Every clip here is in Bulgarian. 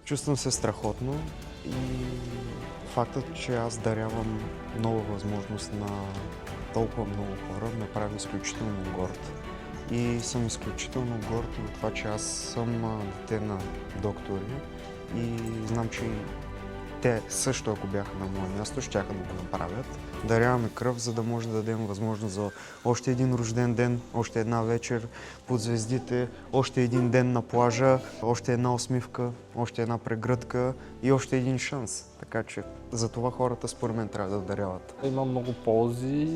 Чувствам се страхотно и фактът, че аз дарявам нова възможност на толкова много хора, ме прави изключително горд. И съм изключително горд от това, че аз съм дете на доктори и знам, че те също, ако бяха на мое място, щяха да го направят. Даряваме кръв, за да може да дадем възможност за още един рожден ден, още една вечер под звездите, още един ден на плажа, още една усмивка, още една прегръдка и още един шанс. Така че за това хората според мен трябва да даряват. Има много ползи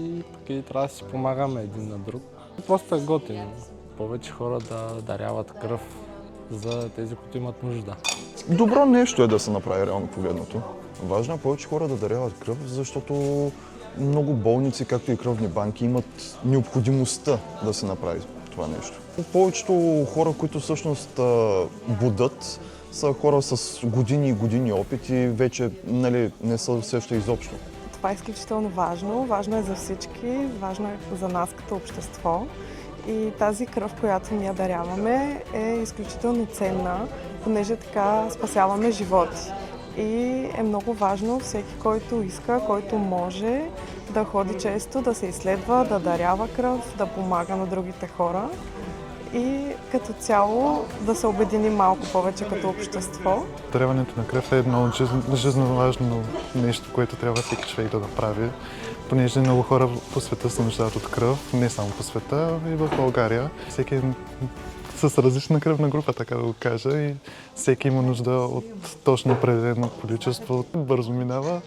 и трябва да си помагаме един на друг. Просто е готино. Повече хора да даряват кръв за тези, които имат нужда. Добро нещо е да се направи реално погледнато. Важно е повече хора да даряват кръв, защото много болници, както и кръвни банки, имат необходимостта да се направи това нещо. Повечето хора, които всъщност будат, са хора с години и години опит и вече не са усеща изобщо. Това е изключително важно. Важно е за всички, важно е за нас като общество. И тази кръв, която ние даряваме, е изключително ценна, понеже така спасяваме животи. И е много важно всеки, който иска, който може, да ходи често, да се изследва, да дарява кръв, да помага на другите хора и като цяло да се обедини малко повече като общество. Даряването на кръв е едно жизненно важно нещо, което трябва всеки човек да направи, понеже много хора по света се нуждаят от кръв, не само по света, и в България. Всеки е с различна кръвна група, така да го кажа, и всеки има нужда от точно определено количество. Бързо минава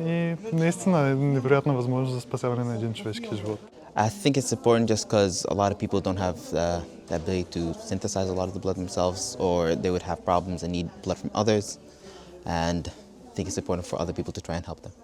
и наистина е невероятна възможност за спасяване на един човешки живот. I think it's important just because a lot of people don't have the ability to synthesize a lot of the blood themselves, or they would have problems and need blood from others, and I think it's important for other people to try and help them.